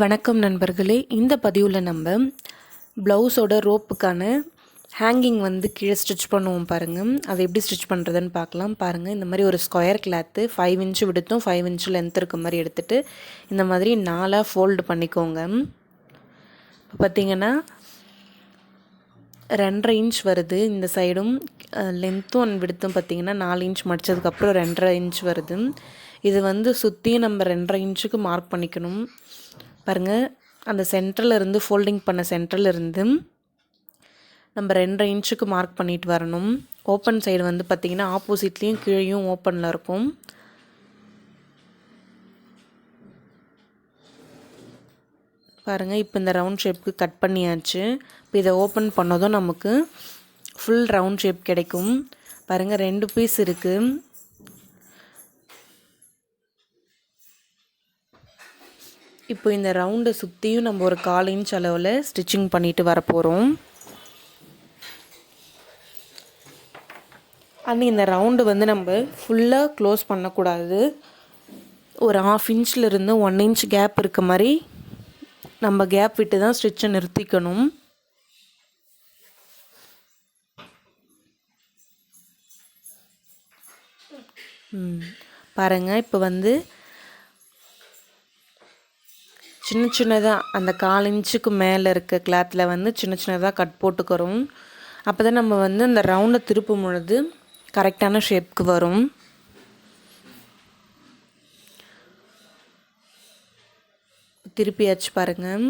வணக்கம் நண்பர்களே, இந்த பதிவில் நம்ம ப்ளவுஸோட ரோப்புக்கான ஹேங்கிங் கீழே ஸ்டிச் பண்ணுவோம் பாருங்கள். அதை எப்படி ஸ்டிச் பண்ணுறதுன்னு பார்க்கலாம். பாருங்கள், இந்த மாதிரி ஒரு ஸ்கொயர் கிளாத்து 5 இன்ச்சு விடுத்தும் 5 இன்ச்சு லென்த் இருக்க மாதிரி எடுத்துகிட்டு இந்த மாதிரி 4 ஃபோல்டு பண்ணிக்கோங்க. இப்போ பார்த்திங்கன்னா 2.5 இன்ச் வருது. இந்த சைடும் லென்த்தும் அண்ட் விடுத்தும் பார்த்திங்கன்னா 4 இன்ச் மடித்ததுக்கப்புறம் 2.5 இன்ச் வருது. இது சுற்றியும் நம்ம 2.5 இன்ச்சுக்கு மார்க் பண்ணிக்கணும். பாருங்கள், அந்த சென்டரில் இருந்து ஃபோல்டிங் பண்ண சென்டரில் இருந்து நம்ம 2.5 இன்ச்சுக்கு மார்க் பண்ணிட்டு வரணும். ஓப்பன் சைடு பார்த்திங்கன்னா ஆப்போசிட்லேயும் கீழேயும் ஓப்பனில் இருக்கும். பாருங்கள், இப்போ இந்த ரவுண்ட் ஷேப்புக்கு கட் பண்ணியாச்சு. இப்போ இதை ஓப்பன் பண்ணதும் நமக்கு ஃபுல் ரவுண்ட் ஷேப் கிடைக்கும். பாருங்கள், 2 பீஸ் இருக்குது. இப்போ இந்த ரவுண்டை சுற்றியும் நம்ம ஒரு 1/4 இன்ச் அளவில் ஸ்டிச்சிங் பண்ணிட்டு வரப்போகிறோம். அண்ட் இந்த ரவுண்டு நம்ம ஃபுல்லாக க்ளோஸ் பண்ணக்கூடாது. ஒரு 1/2 இன்ச்லேருந்து 1 இன்ச் கேப் இருக்க மாதிரி நம்ம கேப் விட்டு தான் ஸ்டிச்சை நிறுத்திக்கணும். பாருங்கள், இப்போ சின்ன சின்னதாக அந்த 1/4 இன்ச்சுக்கு மேலே இருக்க கிளாத்தில் சின்ன சின்னதாக கட் போட்டுக்கிறோம். அப்போ தான் நம்ம அந்த ரவுண்டை திருப்பும் பொழுது கரெக்டான ஷேப்புக்கு வரும். திருப்பியாச்சு பாருங்கள்.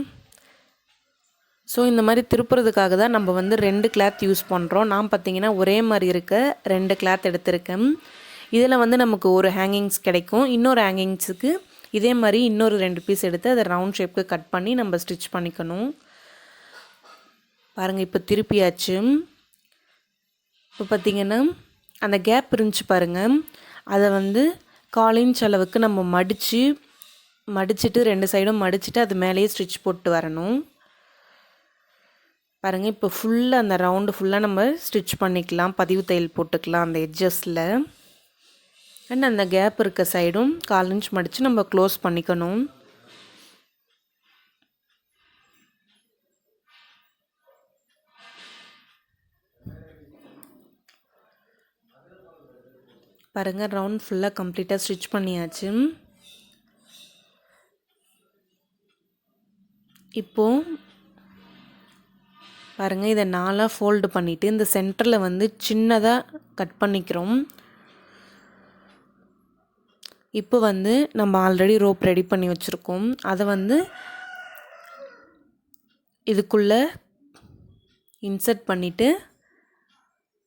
ஸோ இந்த மாதிரி திருப்புறதுக்காக தான் நம்ம 2 கிளாத் யூஸ் பண்ணுறோம். நான் பார்த்திங்கன்னா ஒரே மாதிரி இருக்க 2 கிளாத் எடுத்திருக்கேன். இதில் நமக்கு ஒரு ஹேங்கிங்ஸ் கிடைக்கும். இன்னொரு ஹேங்கிங்ஸுக்கு இதே மாதிரி இன்னொரு 2 பீஸ் எடுத்து அதை ரவுண்ட் ஷேப்புக்கு கட் பண்ணி நம்ம ஸ்டிச் பண்ணிக்கணும். பாருங்கள், இப்போ திருப்பியாச்சு. இப்போ பார்த்திங்கன்னா அந்த கேப் இருந்துச்சு பாருங்கள், அதை 1/4 இன்ச் அளவுக்கு நம்ம மடிச்சுட்டு 2 சைடும் மடிச்சுட்டு அது மேலேயே ஸ்டிச் போட்டு வரணும். பாருங்கள், இப்போ ஃபுல்லாக அந்த ரவுண்டு ஃபுல்லாக நம்ம ஸ்டிச் பண்ணிக்கலாம். பதிவு தையல் போட்டுக்கலாம் அந்த எட்ஜஸில். அண்ட் அந்த கேப் இருக்க சைடும் 1/4 இன்ச் மடித்து நம்ம க்ளோஸ் பண்ணிக்கணும். பாருங்கள், ரவுண்ட் ஃபுல்லாக கம்ப்ளீட்டாக ஸ்டிச் பண்ணியாச்சு. இப்போது பாருங்கள், இதை 4 ஃபோல்டு பண்ணிவிட்டு இந்த சென்டரில் சின்னதாக கட் பண்ணிக்கிறோம். இப்போ நம்ம ஆல்ரெடி ரோப் ரெடி பண்ணி வச்சுருக்கோம். அதை இதுக்குள்ளே இன்சர்ட் பண்ணிவிட்டு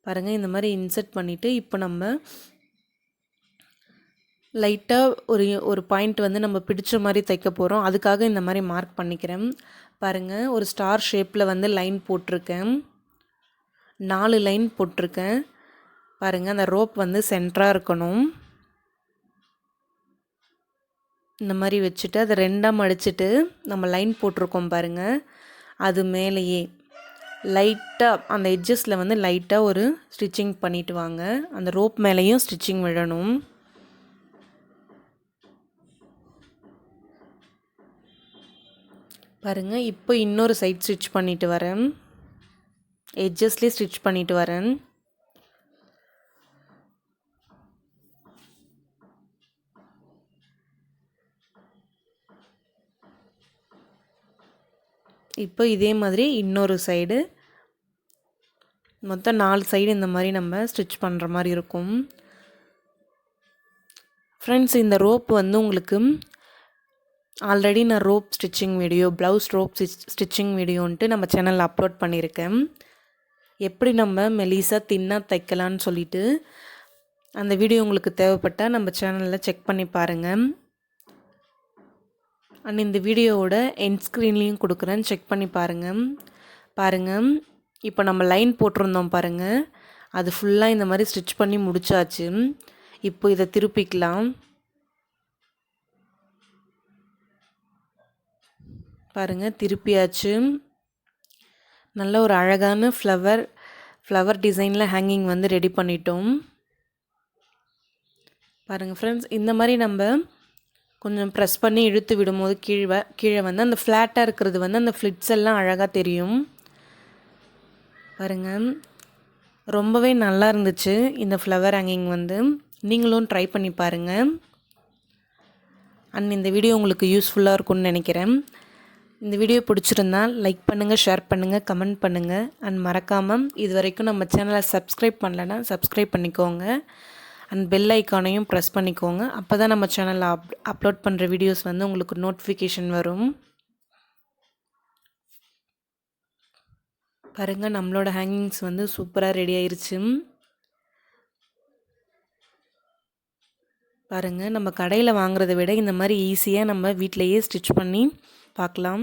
பாருங்கள், இந்த மாதிரி இன்சர்ட் பண்ணிவிட்டு இப்போ நம்ம லைட்டாக ஒரு பாயிண்ட் நம்ம பிடிச்ச மாதிரி தைக்க போகிறோம். அதுக்காக இந்த மாதிரி மார்க் பண்ணிக்கிறேன். பாருங்கள், ஒரு ஸ்டார் ஷேப்பில் லைன் போட்டிருக்கேன். 4 லைன் போட்டிருக்கேன். பாருங்கள், அந்த ரோப் சென்டராக இருக்கணும். இந்த மாதிரி வச்சுட்டு அதை 2ஆக மடிச்சுட்டு நம்ம லைன் போட்டிருக்கோம் பாருங்கள், அது மேலேயே லைட்டாக அந்த எட்ஜஸில் லைட்டாக ஒரு ஸ்டிச்சிங் பண்ணிவிட்டு வாங்க. அந்த ரோப் மேலேயும் ஸ்டிச்சிங் விழணும். பாருங்கள், இப்போ இன்னொரு சைட் ஸ்டிச் பண்ணிவிட்டு வரேன். எட்ஜஸ்லேயே ஸ்டிச் பண்ணிவிட்டு வரேன். இப்போ இதே மாதிரி இன்னொரு சைடு மொத்தம் 4 சைடு இந்த மாதிரி நம்ம ஸ்டிச் பண்ணுற மாதிரி இருக்கும். ஃப்ரெண்ட்ஸ், இந்த ரோப் உங்களுக்கு ஆல்ரெடி நான் rope stitching video, blouse rope stitching வீடியோன்ட்டு நம்ம சேனலில் அப்லோட் பண்ணியிருக்கேன். எப்படி நம்ம மெலிசாக தின்னாக தைக்கலான்னு சொல்லிட்டு அந்த வீடியோ உங்களுக்கு தேவைப்பட்டால் நம்ம சேனலில் செக் பண்ணி பாருங்கள். அண்ட் இந்த வீடியோவோட எண்ட் ஸ்க்ரீன்லேயும் கொடுக்குறேன், செக் பண்ணி பாருங்கள். இப்போ நம்ம லைன் போட்டிருந்தோம் பாருங்கள், அது ஃபுல்லாக இந்த மாதிரி ஸ்டிச் பண்ணி முடிச்சாச்சு. இப்போ இதை திருப்பிக்கலாம். பாருங்கள், திருப்பியாச்சு. நல்ல ஒரு அழகான ஃப்ளவர் டிசைனில் ஹேங்கிங் ரெடி பண்ணிட்டோம். பாருங்கள் ஃப்ரெண்ட்ஸ், இந்த மாதிரி நம்ம கொஞ்சம் ப்ரெஸ் பண்ணி இழுத்து விடும்போது கீழே வந்து அந்த ஃப்ளாட்டாக இருக்கிறது வந்து அந்த ஃப்ளிட்ஸ் எல்லாம் அழகாக தெரியும். பாருங்கள், ரொம்பவே நல்லா இருந்துச்சு இந்த ஃப்ளவர் ஹேங்கிங் வந்து. நீங்களும் ட்ரை பண்ணி பாருங்கள். இந்த வீடியோ உங்களுக்கு யூஸ்ஃபுல்லாக இருக்கும்னு நினைக்கிறேன். இந்த வீடியோ பிடிச்சிருந்தா லைக் பண்ணுங்கள், ஷேர் பண்ணுங்கள், கமெண்ட் பண்ணுங்கள். மறக்காமல் இது வரைக்கும் நம்ம சேனலை சப்ஸ்கிரைப் பண்ணலைன்னா சப்ஸ்கிரைப் பண்ணிக்கோங்க. பெல் ஐக்கானையும் ப்ரெஸ் பண்ணிக்கோங்க. அப்போ தான் நம்ம சேனலில் அப்லோட் பண்ணுற வீடியோஸ் வந்து உங்களுக்கு நோட்டிஃபிகேஷன் வரும். பாருங்கள், நம்மளோட ஹேங்கிங்ஸ் வந்து சூப்பராக ரெடி ஆயிருச்சு. பாருங்கள், நம்ம கடையில் வாங்குறதை விட இந்த மாதிரி ஈஸியாக நம்ம வீட்டிலையே ஸ்டிச் பண்ணி பார்க்கலாம்.